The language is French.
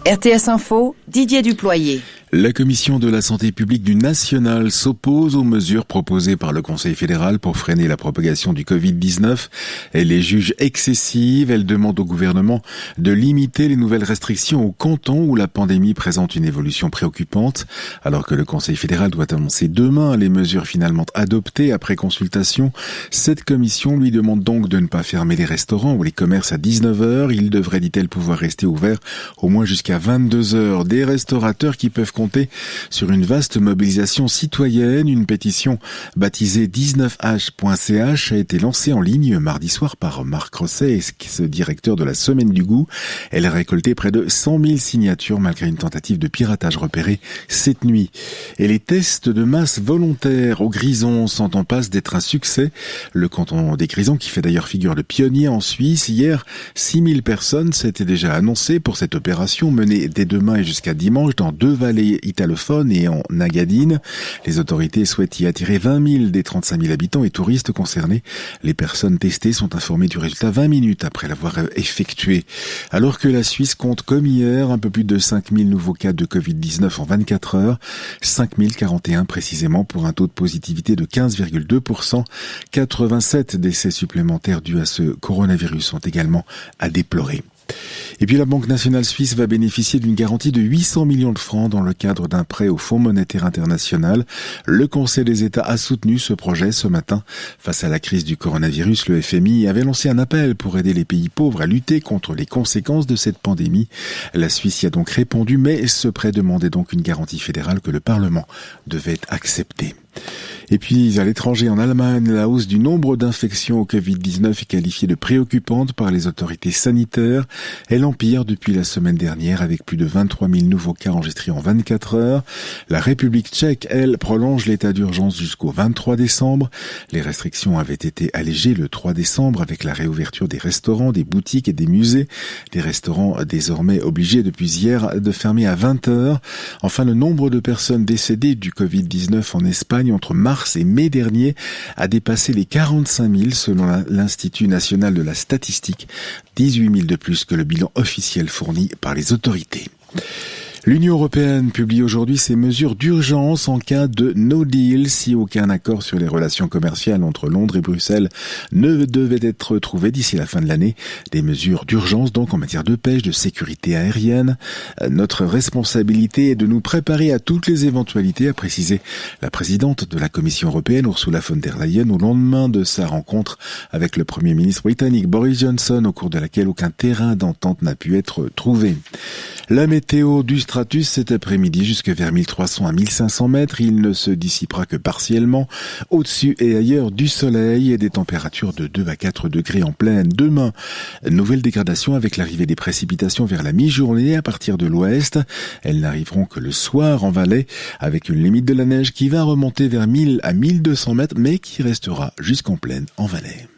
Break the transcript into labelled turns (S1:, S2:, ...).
S1: RTS Info, Didier Duployer.
S2: La commission de la santé publique du national s'oppose aux mesures proposées par le Conseil fédéral pour freiner la propagation du Covid-19. Elle les juge excessives. Elle demande au gouvernement de limiter les nouvelles restrictions aux cantons où la pandémie présente une évolution préoccupante. Alors que le Conseil fédéral doit annoncer demain les mesures finalement adoptées après consultation, cette commission lui demande donc de ne pas fermer les restaurants ou les commerces à 19h. Ils devraient, dit-elle, pouvoir rester ouverts au moins jusqu'à 22h. Des restaurateurs qui peuvent compter sur une vaste mobilisation citoyenne. Une pétition baptisée 19h.ch a été lancée en ligne mardi soir par Marc Rosset, ex-directeur de la Semaine du Goût. Elle a récolté près de 100 000 signatures malgré une tentative de piratage repérée cette nuit. Et les tests de masse volontaires au Grison sont en passe d'être un succès. Le canton des Grisons, qui fait d'ailleurs figure de pionnier en Suisse, hier, 6 000 personnes s'étaient déjà annoncées pour cette opération menée dès demain et jusqu'à dimanche dans 2 vallées italophones et en Agadine. Les autorités souhaitent y attirer 20 000 des 35 000 habitants et touristes concernés. Les personnes testées sont informées du résultat 20 minutes après l'avoir effectué. Alors que la Suisse compte comme hier un peu plus de 5 000 nouveaux cas de Covid-19 en 24 heures, 5 041 précisément pour un taux de positivité de 15,2%. 87 décès supplémentaires dus à ce coronavirus sont également à déplorer. Et puis la Banque nationale suisse va bénéficier d'une garantie de 800 millions de francs dans le cadre d'un prêt au Fonds monétaire international. Le Conseil des États a soutenu ce projet ce matin. Face à la crise du coronavirus, le FMI avait lancé un appel pour aider les pays pauvres à lutter contre les conséquences de cette pandémie. La Suisse y a donc répondu, mais ce prêt demandait donc une garantie fédérale que le Parlement devait accepter. Et puis, à l'étranger, en Allemagne, la hausse du nombre d'infections au Covid-19 est qualifiée de préoccupante par les autorités sanitaires. Elle empire depuis la semaine dernière avec plus de 23 000 nouveaux cas enregistrés en 24 heures. La République tchèque, elle, prolonge l'état d'urgence jusqu'au 23 décembre. Les restrictions avaient été allégées le 3 décembre avec la réouverture des restaurants, des boutiques et des musées. Des restaurants désormais obligés depuis hier de fermer à 20 heures. Enfin, le nombre de personnes décédées du Covid-19 en Espagne entre mars et mai dernier a dépassé les 45 000 selon l'Institut national de la statistique, 18 000 de plus que le bilan officiel fourni par les autorités. L'Union européenne publie aujourd'hui ses mesures d'urgence en cas de no deal si aucun accord sur les relations commerciales entre Londres et Bruxelles ne devait être trouvé d'ici la fin de l'année. Des mesures d'urgence donc en matière de pêche, de sécurité aérienne. Notre responsabilité est de nous préparer à toutes les éventualités, a précisé la présidente de la Commission européenne, Ursula von der Leyen, au lendemain de sa rencontre avec le Premier ministre britannique Boris Johnson, au cours de laquelle aucun terrain d'entente n'a pu être trouvé. La météo du stratus cet après-midi jusque vers 1300 à 1500 mètres. Il ne se dissipera que partiellement. Au-dessus et ailleurs du soleil et des températures de 2 à 4 degrés en pleine. Demain, nouvelle dégradation avec l'arrivée des précipitations vers la mi-journée à partir de l'ouest. Elles n'arriveront que le soir en Valais avec une limite de la neige qui va remonter vers 1000 à 1200 mètres mais qui restera jusqu'en plaine en Valais.